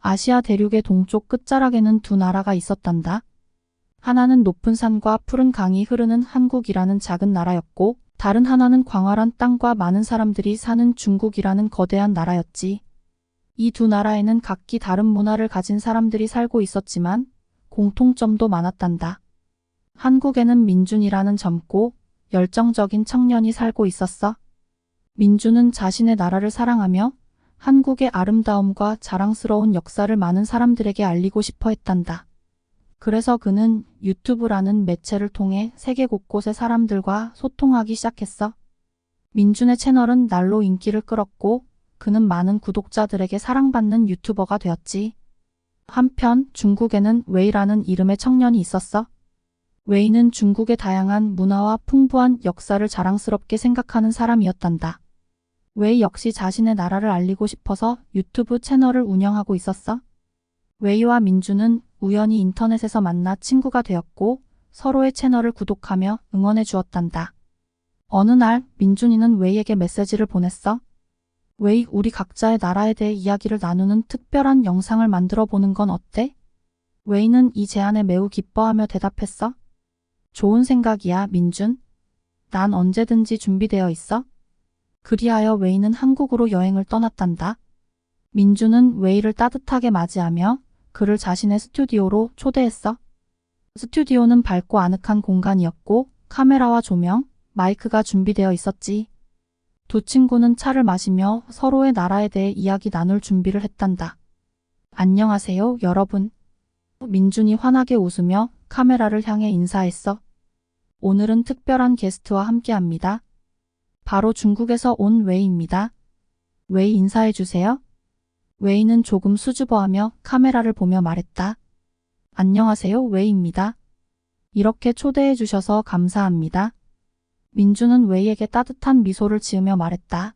아시아 대륙의 동쪽 끝자락에는 두 나라가 있었단다. 하나는 높은 산과 푸른 강이 흐르는 한국이라는 작은 나라였고, 다른 하나는 광활한 땅과 많은 사람들이 사는 중국이라는 거대한 나라였지. 이 두 나라에는 각기 다른 문화를 가진 사람들이 살고 있었지만 공통점도 많았단다. 한국에는 민준이라는 젊고 열정적인 청년이 살고 있었어. 민준은 자신의 나라를 사랑하며 한국의 아름다움과 자랑스러운 역사를 많은 사람들에게 알리고 싶어 했단다. 그래서 그는 유튜브라는 매체를 통해 세계 곳곳의 사람들과 소통하기 시작했어. 민준의 채널은 날로 인기를 끌었고 그는 많은 구독자들에게 사랑받는 유튜버가 되었지. 한편 중국에는 웨이라는 이름의 청년이 있었어. 웨이는 중국의 다양한 문화와 풍부한 역사를 자랑스럽게 생각하는 사람이었단다. 웨이 역시 자신의 나라를 알리고 싶어서 유튜브 채널을 운영하고 있었어. 웨이와 민준은 우연히 인터넷에서 만나 친구가 되었고 서로의 채널을 구독하며 응원해 주었단다. 어느 날 민준이는 웨이에게 메시지를 보냈어. 웨이, 우리 각자의 나라에 대해 이야기를 나누는 특별한 영상을 만들어 보는 건 어때? 웨이는 이 제안에 매우 기뻐하며 대답했어. 좋은 생각이야, 민준. 난 언제든지 준비되어 있어. 그리하여 웨이는 한국으로 여행을 떠났단다. 민준은 웨이를 따뜻하게 맞이하며 그를 자신의 스튜디오로 초대했어. 스튜디오는 밝고 아늑한 공간이었고 카메라와 조명, 마이크가 준비되어 있었지. 두 친구는 차를 마시며 서로의 나라에 대해 이야기 나눌 준비를 했단다. 안녕하세요, 여러분. 민준이 환하게 웃으며 카메라를 향해 인사했어. 오늘은 특별한 게스트와 함께합니다. 바로 중국에서 온 웨이입니다. 웨이 인사해 주세요. 웨이는 조금 수줍어하며 카메라를 보며 말했다. 안녕하세요, 웨이입니다. 이렇게 초대해 주셔서 감사합니다. 민준은 웨이에게 따뜻한 미소를 지으며 말했다.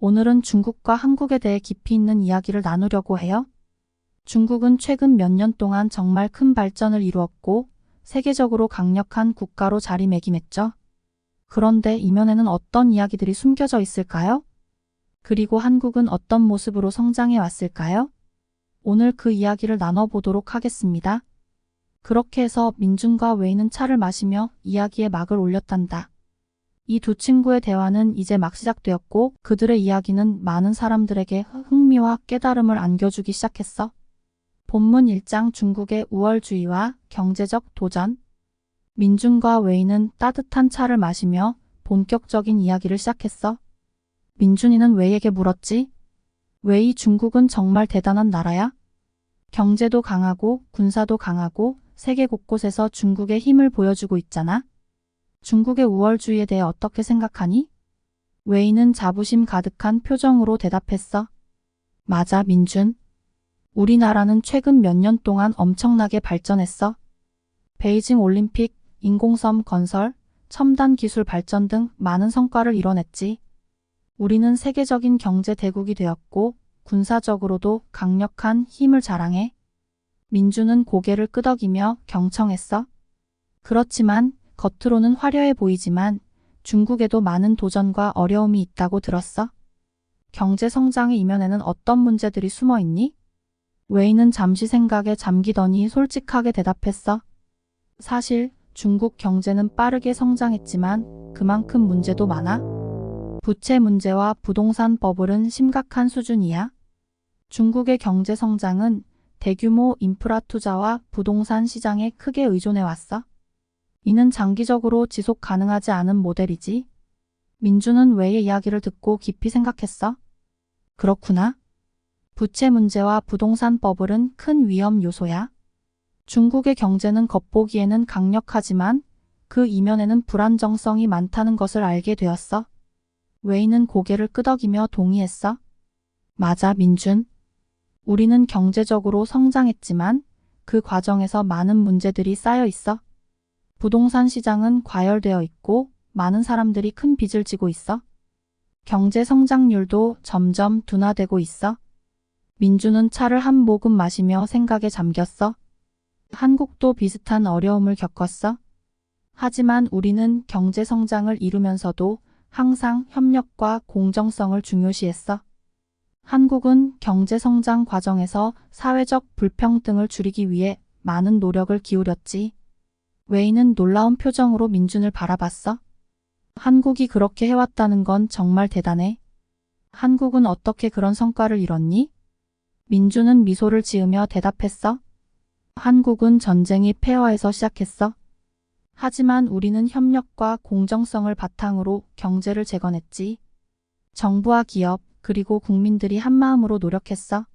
오늘은 중국과 한국에 대해 깊이 있는 이야기를 나누려고 해요. 중국은 최근 몇 년 동안 정말 큰 발전을 이루었고 세계적으로 강력한 국가로 자리매김했죠. 그런데 이면에는 어떤 이야기들이 숨겨져 있을까요? 그리고 한국은 어떤 모습으로 성장해 왔을까요? 오늘 그 이야기를 나눠보도록 하겠습니다. 그렇게 해서 민준과 웨이는 차를 마시며 이야기에 막을 올렸단다. 이 두 친구의 대화는 이제 막 시작되었고 그들의 이야기는 많은 사람들에게 흥미와 깨달음을 안겨주기 시작했어. 본문 1장 중국의 우월주의와 경제적 도전. 민준과 웨이는 따뜻한 차를 마시며 본격적인 이야기를 시작했어. 민준이는 웨이에게 물었지. 웨이, 중국은 정말 대단한 나라야? 경제도 강하고 군사도 강하고 세계 곳곳에서 중국의 힘을 보여주고 있잖아. 중국의 우월주의에 대해 어떻게 생각하니? 웨이는 자부심 가득한 표정으로 대답했어. 맞아, 민준. 우리나라는 최근 몇 년 동안 엄청나게 발전했어. 베이징 올림픽, 인공섬 건설, 첨단 기술 발전 등 많은 성과를 이뤄냈지. 우리는 세계적인 경제 대국이 되었고 군사적으로도 강력한 힘을 자랑해. 민준은 고개를 끄덕이며 경청했어. 그렇지만 겉으로는 화려해 보이지만 중국에도 많은 도전과 어려움이 있다고 들었어. 경제 성장의 이면에는 어떤 문제들이 숨어 있니? 웨이는 잠시 생각에 잠기더니 솔직하게 대답했어. 사실 중국 경제는 빠르게 성장했지만 그만큼 문제도 많아. 부채 문제와 부동산 버블은 심각한 수준이야. 중국의 경제 성장은 대규모 인프라 투자와 부동산 시장에 크게 의존해 왔어. 이는 장기적으로 지속 가능하지 않은 모델이지. 민준은 웨이의 이야기를 듣고 깊이 생각했어. 그렇구나. 부채 문제와 부동산 버블은 큰 위험 요소야. 중국의 경제는 겉보기에는 강력하지만 그 이면에는 불안정성이 많다는 것을 알게 되었어. 웨이는 고개를 끄덕이며 동의했어. 맞아, 민준. 우리는 경제적으로 성장했지만 그 과정에서 많은 문제들이 쌓여 있어. 부동산 시장은 과열되어 있고 많은 사람들이 큰 빚을 지고 있어. 경제 성장률도 점점 둔화되고 있어. 민준은 차를 한 모금 마시며 생각에 잠겼어. 한국도 비슷한 어려움을 겪었어. 하지만 우리는 경제 성장을 이루면서도 항상 협력과 공정성을 중요시했어. 한국은 경제 성장 과정에서 사회적 불평등을 줄이기 위해 많은 노력을 기울였지. 웨이는 놀라운 표정으로 민준을 바라봤어. 한국이 그렇게 해왔다는 건 정말 대단해. 한국은 어떻게 그런 성과를 이뤘니? 민준은 미소를 지으며 대답했어. 한국은 전쟁이 폐허에서 시작했어. 하지만 우리는 협력과 공정성을 바탕으로 경제를 재건했지. 정부와 기업, 그리고 국민들이 한마음으로 노력했어.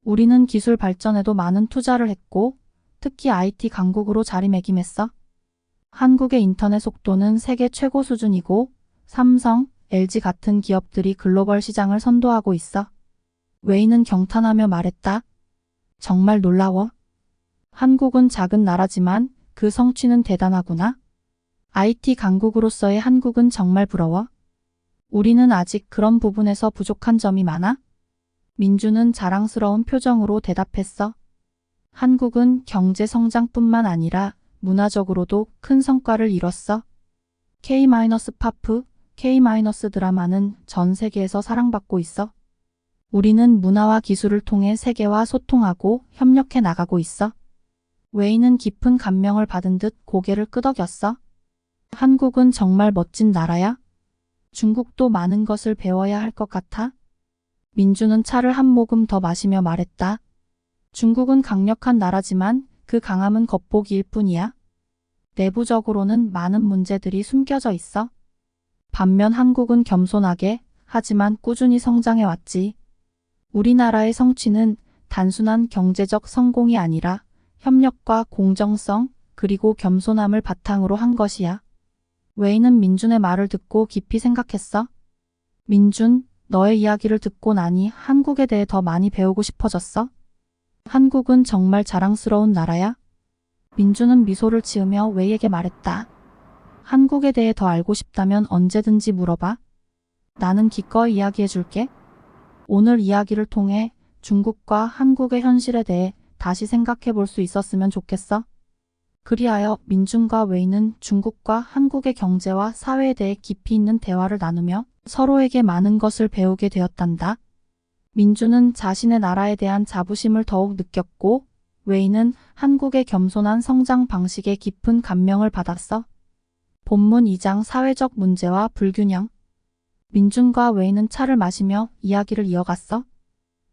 우리는 기술 발전에도 많은 투자를 했고, 특히 IT 강국으로 자리매김했어. 한국의 인터넷 속도는 세계 최고 수준이고, 삼성, LG 같은 기업들이 글로벌 시장을 선도하고 있어. 웨이는 경탄하며 말했다. 정말 놀라워. 한국은 작은 나라지만 그 성취는 대단하구나. IT 강국으로서의 한국은 정말 부러워. 우리는 아직 그런 부분에서 부족한 점이 많아? 민주는 자랑스러운 표정으로 대답했어. 한국은 경제 성장뿐만 아니라 문화적으로도 큰 성과를 이뤘어. K-팝, K-드라마는 전 세계에서 사랑받고 있어. 우리는 문화와 기술을 통해 세계와 소통하고 협력해 나가고 있어. 웨이는 깊은 감명을 받은 듯 고개를 끄덕였어. 한국은 정말 멋진 나라야. 중국도 많은 것을 배워야 할 것 같아. 민주는 차를 한 모금 더 마시며 말했다. 중국은 강력한 나라지만 그 강함은 겉보기일 뿐이야. 내부적으로는 많은 문제들이 숨겨져 있어. 반면 한국은 겸손하게 하지만 꾸준히 성장해 왔지. 우리나라의 성취는 단순한 경제적 성공이 아니라 협력과 공정성 그리고 겸손함을 바탕으로 한 것이야. 웨이는 민준의 말을 듣고 깊이 생각했어. 민준, 너의 이야기를 듣고 나니 한국에 대해 더 많이 배우고 싶어졌어. 한국은 정말 자랑스러운 나라야. 민준은 미소를 지으며 웨이에게 말했다. 한국에 대해 더 알고 싶다면 언제든지 물어봐. 나는 기꺼이 이야기해줄게. 오늘 이야기를 통해 중국과 한국의 현실에 대해 다시 생각해 볼 수 있었으면 좋겠어. 그리하여 민준과 웨이는 중국과 한국의 경제와 사회에 대해 깊이 있는 대화를 나누며 서로에게 많은 것을 배우게 되었단다. 민준은 자신의 나라에 대한 자부심을 더욱 느꼈고 웨이는 한국의 겸손한 성장 방식에 깊은 감명을 받았어. 본문 2장 사회적 문제와 불균형. 민준과 웨이는 차를 마시며 이야기를 이어갔어.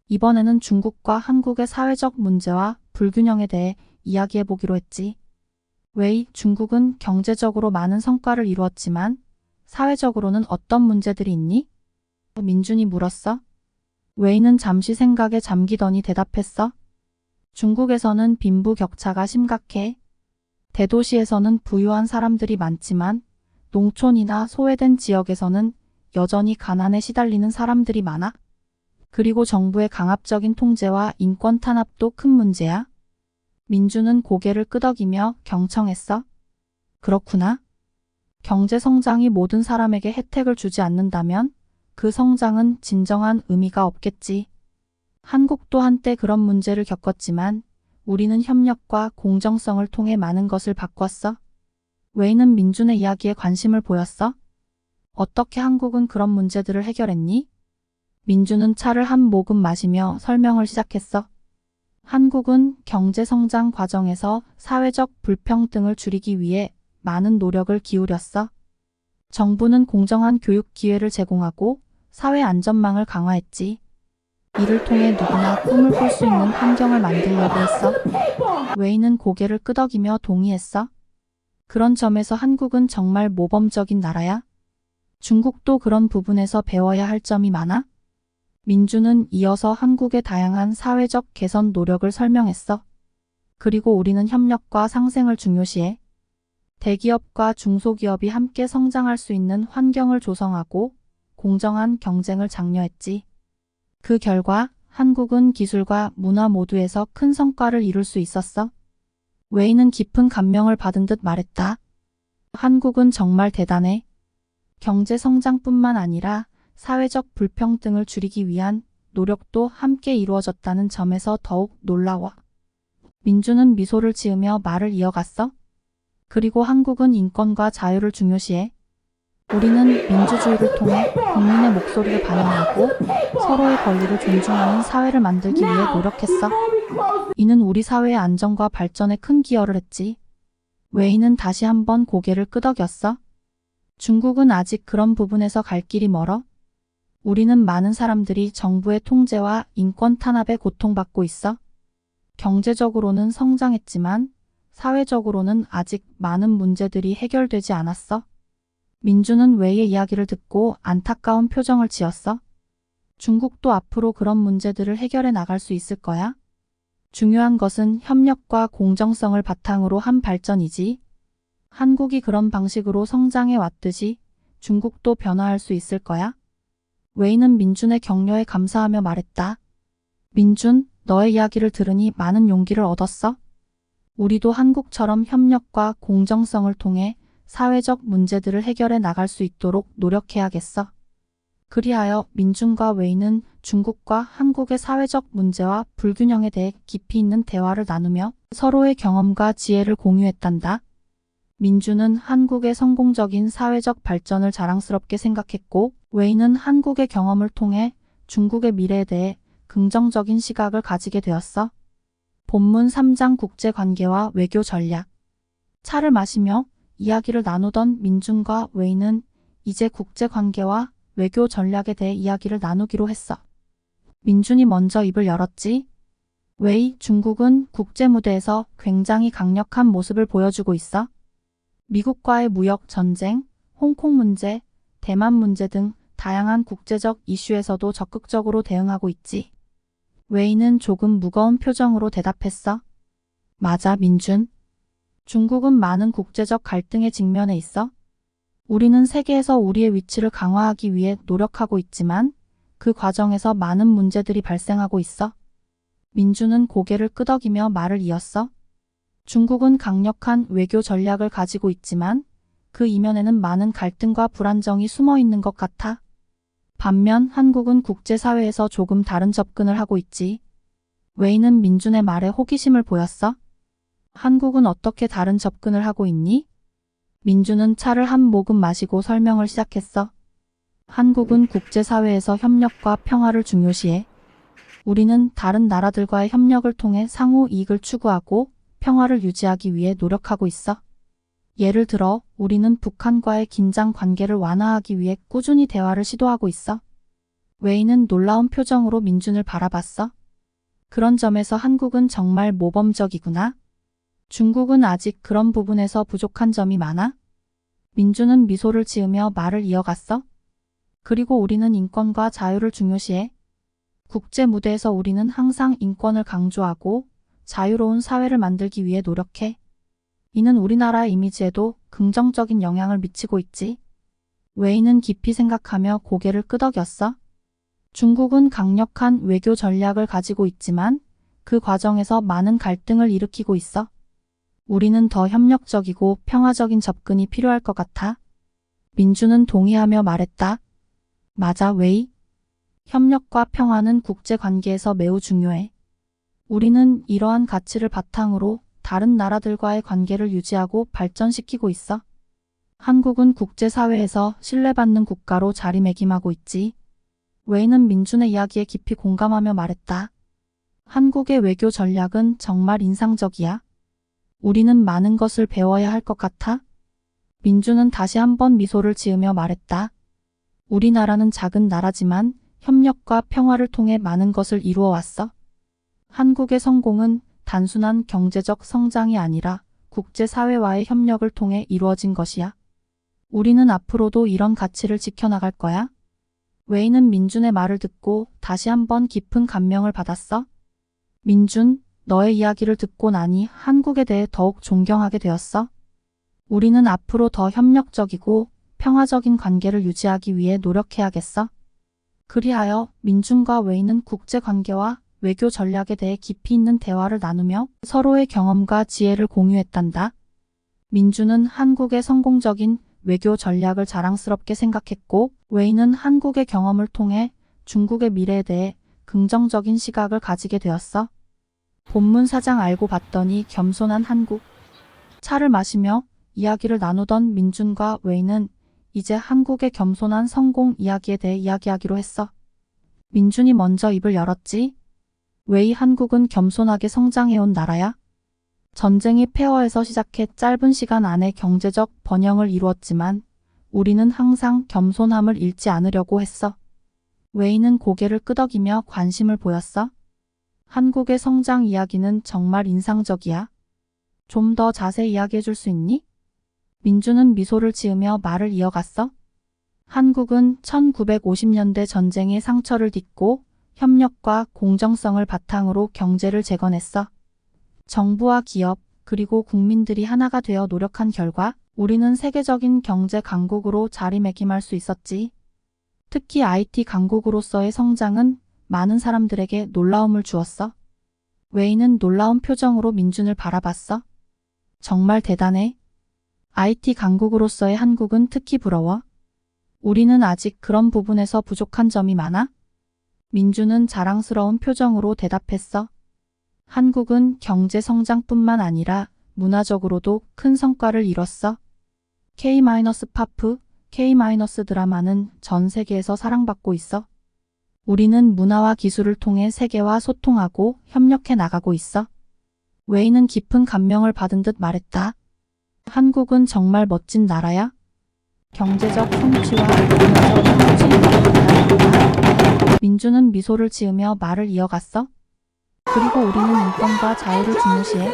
이번에는 중국과 한국의 사회적 문제와 불균형에 대해 이야기해보기로 했지. 웨이, 중국은 경제적으로 많은 성과를 이루었지만 사회적으로는 어떤 문제들이 있니? 민준이 물었어. 웨이는 잠시 생각에 잠기더니 대답했어. 중국에서는 빈부격차가 심각해. 대도시에서는 부유한 사람들이 많지만 농촌이나 소외된 지역에서는 여전히 가난에 시달리는 사람들이 많아. 그리고 정부의 강압적인 통제와 인권 탄압도 큰 문제야. 민주는 고개를 끄덕이며 경청했어. 그렇구나. 경제 성장이 모든 사람에게 혜택을 주지 않는다면 그 성장은 진정한 의미가 없겠지. 한국도 한때 그런 문제를 겪었지만 우리는 협력과 공정성을 통해 많은 것을 바꿨어. 웨이는 민준의 이야기에 관심을 보였어. 어떻게 한국은 그런 문제들을 해결했니? 민준은 차를 한 모금 마시며 설명을 시작했어. 한국은 경제 성장 과정에서 사회적 불평등을 줄이기 위해 많은 노력을 기울였어. 정부는 공정한 교육 기회를 제공하고 사회 안전망을 강화했지. 이를 통해 누구나 꿈을 꿀 수 있는 환경을 만들려고 했어. 웨이는 고개를 끄덕이며 동의했어. 그런 점에서 한국은 정말 모범적인 나라야. 중국도 그런 부분에서 배워야 할 점이 많아. 민주는 이어서 한국의 다양한 사회적 개선 노력을 설명했어. 그리고 우리는 협력과 상생을 중요시해. 대기업과 중소기업이 함께 성장할 수 있는 환경을 조성하고 공정한 경쟁을 장려했지. 그 결과 한국은 기술과 문화 모두에서 큰 성과를 이룰 수 있었어. 웨이는 깊은 감명을 받은 듯 말했다. 한국은 정말 대단해. 경제 성장뿐만 아니라 사회적 불평등을 줄이기 위한 노력도 함께 이루어졌다는 점에서 더욱 놀라워. 민주는 미소를 지으며 말을 이어갔어. 그리고 한국은 인권과 자유를 중요시해. 우리는 민주주의를 통해 국민의 목소리를 반영하고 서로의 권리를 존중하는 사회를 만들기 위해 노력했어. 이는 우리 사회의 안정과 발전에 큰 기여를 했지. 웨이는 다시 한번 고개를 끄덕였어. 중국은 아직 그런 부분에서 갈 길이 멀어. 우리는 많은 사람들이 정부의 통제와 인권 탄압에 고통받고 있어. 경제적으로는 성장했지만 사회적으로는 아직 많은 문제들이 해결되지 않았어. 민주는 웨이의 이야기를 듣고 안타까운 표정을 지었어. 중국도 앞으로 그런 문제들을 해결해 나갈 수 있을 거야. 중요한 것은 협력과 공정성을 바탕으로 한 발전이지. 한국이 그런 방식으로 성장해 왔듯이 중국도 변화할 수 있을 거야. 웨이는 민준의 격려에 감사하며 말했다. 민준, 너의 이야기를 들으니 많은 용기를 얻었어. 우리도 한국처럼 협력과 공정성을 통해 사회적 문제들을 해결해 나갈 수 있도록 노력해야겠어. 그리하여 민준과 웨이는 중국과 한국의 사회적 문제와 불균형에 대해 깊이 있는 대화를 나누며 서로의 경험과 지혜를 공유했단다. 민준은 한국의 성공적인 사회적 발전을 자랑스럽게 생각했고, 웨이는 한국의 경험을 통해 중국의 미래에 대해 긍정적인 시각을 가지게 되었어. 본문 3장 국제관계와 외교 전략. 차를 마시며 이야기를 나누던 민준과 웨이는 이제 국제관계와 외교 전략에 대해 이야기를 나누기로 했어. 민준이 먼저 입을 열었지. 웨이, 중국은 국제 무대에서 굉장히 강력한 모습을 보여주고 있어. 미국과의 무역 전쟁, 홍콩 문제, 대만 문제 등 다양한 국제적 이슈에서도 적극적으로 대응하고 있지. 웨이는 조금 무거운 표정으로 대답했어. 맞아, 민준. 중국은 많은 국제적 갈등에 직면해 있어. 우리는 세계에서 우리의 위치를 강화하기 위해 노력하고 있지만 그 과정에서 많은 문제들이 발생하고 있어. 민준은 고개를 끄덕이며 말을 이었어. 중국은 강력한 외교 전략을 가지고 있지만 그 이면에는 많은 갈등과 불안정이 숨어 있는 것 같아. 반면 한국은 국제사회에서 조금 다른 접근을 하고 있지. 웨이는 민준의 말에 호기심을 보였어. 한국은 어떻게 다른 접근을 하고 있니? 민준은 차를 한 모금 마시고 설명을 시작했어. 한국은 국제사회에서 협력과 평화를 중요시해. 우리는 다른 나라들과의 협력을 통해 상호 이익을 추구하고 평화를 유지하기 위해 노력하고 있어. 예를 들어 우리는 북한과의 긴장 관계를 완화하기 위해 꾸준히 대화를 시도하고 있어. 웨이는 놀라운 표정으로 민준을 바라봤어. 그런 점에서 한국은 정말 모범적이구나. 중국은 아직 그런 부분에서 부족한 점이 많아? 민준은 미소를 지으며 말을 이어갔어. 그리고 우리는 인권과 자유를 중요시해. 국제 무대에서 우리는 항상 인권을 강조하고 자유로운 사회를 만들기 위해 노력해. 이는 우리나라의 이미지에도 긍정적인 영향을 미치고 있지. 웨이는 깊이 생각하며 고개를 끄덕였어. 중국은 강력한 외교 전략을 가지고 있지만 그 과정에서 많은 갈등을 일으키고 있어. 우리는 더 협력적이고 평화적인 접근이 필요할 것 같아. 민준은 동의하며 말했다. 맞아, 웨이. 협력과 평화는 국제관계에서 매우 중요해. 우리는 이러한 가치를 바탕으로 다른 나라들과의 관계를 유지하고 발전시키고 있어. 한국은 국제사회에서 신뢰받는 국가로 자리매김하고 있지. 웨이는 민준의 이야기에 깊이 공감하며 말했다. 한국의 외교 전략은 정말 인상적이야. 우리는 많은 것을 배워야 할 것 같아. 민준은 다시 한번 미소를 지으며 말했다. 우리나라는 작은 나라지만 협력과 평화를 통해 많은 것을 이루어 왔어. 한국의 성공은 단순한 경제적 성장이 아니라 국제사회와의 협력을 통해 이루어진 것이야. 우리는 앞으로도 이런 가치를 지켜나갈 거야. 웨이는 민준의 말을 듣고 다시 한번 깊은 감명을 받았어. 민준, 너의 이야기를 듣고 나니 한국에 대해 더욱 존경하게 되었어. 우리는 앞으로 더 협력적이고 평화적인 관계를 유지하기 위해 노력해야겠어. 그리하여 민준과 웨이는 국제관계와 외교 전략에 대해 깊이 있는 대화를 나누며 서로의 경험과 지혜를 공유했단다. 민준은 한국의 성공적인 외교 전략을 자랑스럽게 생각했고, 웨이는 한국의 경험을 통해 중국의 미래에 대해 긍정적인 시각을 가지게 되었어. 본문 사장 알고 봤더니 겸손한 한국. 차를 마시며 이야기를 나누던 민준과 웨이는 이제 한국의 겸손한 성공 이야기에 대해 이야기하기로 했어. 민준이 먼저 입을 열었지. 왜 한국은 겸손하게 성장해온 나라야? 전쟁이 폐허에서 시작해 짧은 시간 안에 경제적 번영을 이루었지만 우리는 항상 겸손함을 잃지 않으려고 했어. 웨이는 고개를 끄덕이며 관심을 보였어. 한국의 성장 이야기는 정말 인상적이야. 좀 더 자세히 이야기해 줄 수 있니? 민주는 미소를 지으며 말을 이어갔어. 한국은 1950년대 전쟁의 상처를 딛고 협력과 공정성을 바탕으로 경제를 재건했어. 정부와 기업, 그리고 국민들이 하나가 되어 노력한 결과 우리는 세계적인 경제 강국으로 자리매김할 수 있었지. 특히 IT 강국으로서의 성장은 많은 사람들에게 놀라움을 주었어. 웨이는 놀라운 표정으로 민준을 바라봤어. 정말 대단해. IT 강국으로서의 한국은 특히 부러워. 우리는 아직 그런 부분에서 부족한 점이 많아? 민준은 자랑스러운 표정으로 대답했어. 한국은 경제 성장뿐만 아니라 문화적으로도 큰 성과를 이뤘어. K-팝, K-드라마는 전 세계에서 사랑받고 있어. 우리는 문화와 기술을 통해 세계와 소통하고 협력해 나가고 있어. 웨이는 깊은 감명을 받은 듯 말했다. 한국은 정말 멋진 나라야. 경제적 성취와 문화적 성취가 민주는 미소를 지으며 말을 이어갔어. 그리고 우리는 인권과 자유를 중요시해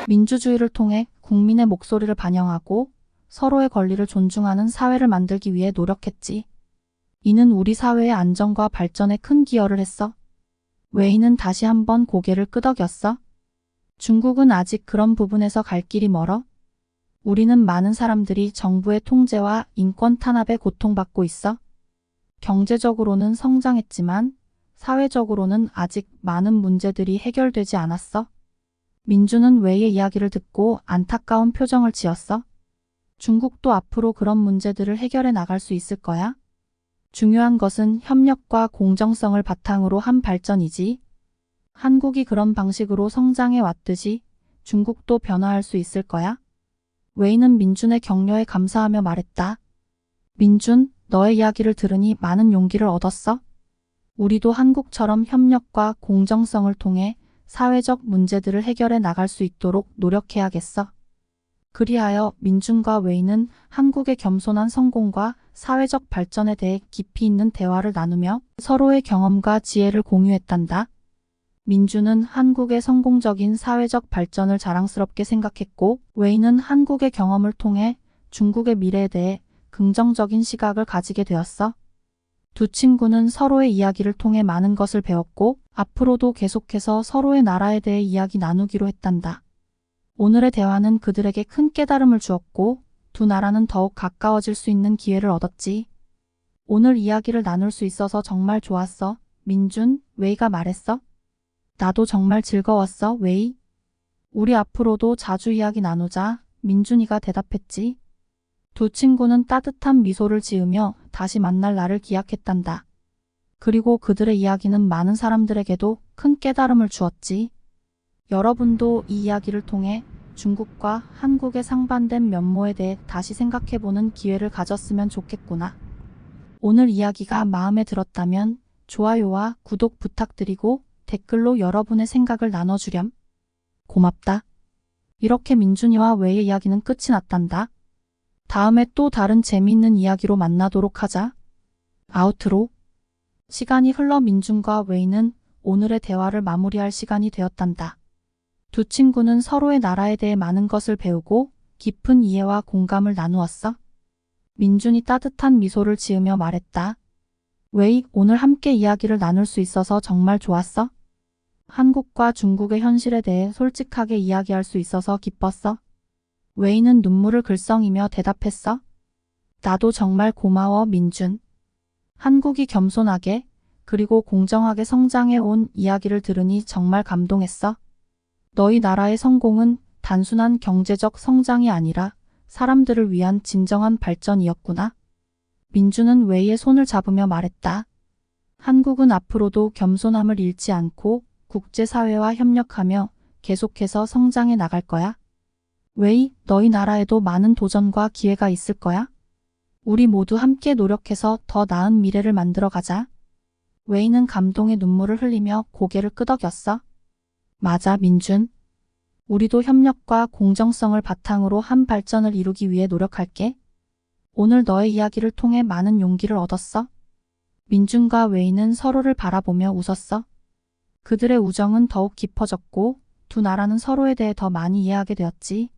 민주주의를 통해 국민의 목소리를 반영하고 서로의 권리를 존중하는 사회를 만들기 위해 노력했지. 이는 우리 사회의 안정과 발전에 큰 기여를 했어. 웨이는 다시 한번 고개를 끄덕였어. 중국은 아직 그런 부분에서 갈 길이 멀어. 우리는 많은 사람들이 정부의 통제와 인권 탄압에 고통받고 있어. 경제적으로는 성장했지만 사회적으로는 아직 많은 문제들이 해결되지 않았어. 민주는 웨이의 이야기를 듣고 안타까운 표정을 지었어. 중국도 앞으로 그런 문제들을 해결해 나갈 수 있을 거야. 중요한 것은 협력과 공정성을 바탕으로 한 발전이지. 한국이 그런 방식으로 성장해 왔듯이 중국도 변화할 수 있을 거야. 웨이는 민준의 격려에 감사하며 말했다. 민준, 너의 이야기를 들으니 많은 용기를 얻었어. 우리도 한국처럼 협력과 공정성을 통해 사회적 문제들을 해결해 나갈 수 있도록 노력해야겠어. 그리하여 민준과 웨이는 한국의 겸손한 성공과 사회적 발전에 대해 깊이 있는 대화를 나누며 서로의 경험과 지혜를 공유했단다. 민준은 한국의 성공적인 사회적 발전을 자랑스럽게 생각했고 웨이는 한국의 경험을 통해 중국의 미래에 대해 긍정적인 시각을 가지게 되었어. 두 친구는 서로의 이야기를 통해 많은 것을 배웠고 앞으로도 계속해서 서로의 나라에 대해 이야기 나누기로 했단다. 오늘의 대화는 그들에게 큰 깨달음을 주었고 두 나라는 더욱 가까워질 수 있는 기회를 얻었지. 오늘 이야기를 나눌 수 있어서 정말 좋았어. 민준, 웨이가 말했어. 나도 정말 즐거웠어, 웨이. 우리 앞으로도 자주 이야기 나누자, 민준이가 대답했지. 두 친구는 따뜻한 미소를 지으며 다시 만날 날을 기약했단다. 그리고 그들의 이야기는 많은 사람들에게도 큰 깨달음을 주었지. 여러분도 이 이야기를 통해 중국과 한국의 상반된 면모에 대해 다시 생각해보는 기회를 가졌으면 좋겠구나. 오늘 이야기가 마음에 들었다면 좋아요와 구독 부탁드리고 댓글로 여러분의 생각을 나눠주렴. 고맙다. 이렇게 민준이와 웨이의 이야기는 끝이 났단다. 다음에 또 다른 재미있는 이야기로 만나도록 하자. 아우트로. 시간이 흘러 민준과 웨이는 오늘의 대화를 마무리할 시간이 되었단다. 두 친구는 서로의 나라에 대해 많은 것을 배우고 깊은 이해와 공감을 나누었어. 민준이 따뜻한 미소를 지으며 말했다. 웨이, 오늘 함께 이야기를 나눌 수 있어서 정말 좋았어. 한국과 중국의 현실에 대해 솔직하게 이야기할 수 있어서 기뻤어. 웨이는 눈물을 글썽이며 대답했어. 나도 정말 고마워, 민준. 한국이 겸손하게 그리고 공정하게 성장해 온 이야기를 들으니 정말 감동했어. 너희 나라의 성공은 단순한 경제적 성장이 아니라 사람들을 위한 진정한 발전이었구나. 민준은 웨이의 손을 잡으며 말했다. 한국은 앞으로도 겸손함을 잃지 않고 국제사회와 협력하며 계속해서 성장해 나갈 거야. 웨이, 너희 나라에도 많은 도전과 기회가 있을 거야. 우리 모두 함께 노력해서 더 나은 미래를 만들어 가자. 웨이는 감동의 눈물을 흘리며 고개를 끄덕였어. 맞아, 민준. 우리도 협력과 공정성을 바탕으로 한 발전을 이루기 위해 노력할게. 오늘 너의 이야기를 통해 많은 용기를 얻었어. 민준과 웨이는 서로를 바라보며 웃었어. 그들의 우정은 더욱 깊어졌고 두 나라는 서로에 대해 더 많이 이해하게 되었지.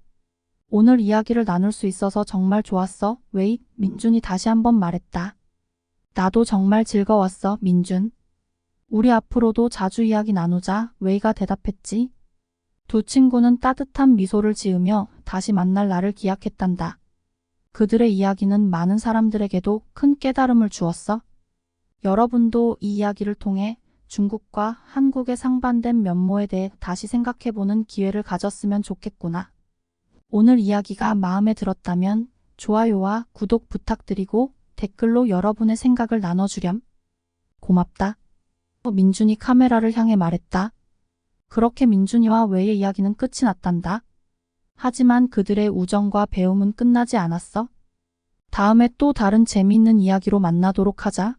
오늘 이야기를 나눌 수 있어서 정말 좋았어, 웨이. 민준이 다시 한번 말했다. 나도 정말 즐거웠어, 민준. 우리 앞으로도 자주 이야기 나누자, 웨이가 대답했지. 두 친구는 따뜻한 미소를 지으며 다시 만날 날을 기약했단다. 그들의 이야기는 많은 사람들에게도 큰 깨달음을 주었어. 여러분도 이 이야기를 통해 중국과 한국의 상반된 면모에 대해 다시 생각해보는 기회를 가졌으면 좋겠구나. 오늘 이야기가 마음에 들었다면 좋아요와 구독 부탁드리고 댓글로 여러분의 생각을 나눠주렴. 고맙다. 민준이 카메라를 향해 말했다. 그렇게 민준이와 웨이의 이야기는 끝이 났단다. 하지만 그들의 우정과 배움은 끝나지 않았어. 다음에 또 다른 재미있는 이야기로 만나도록 하자.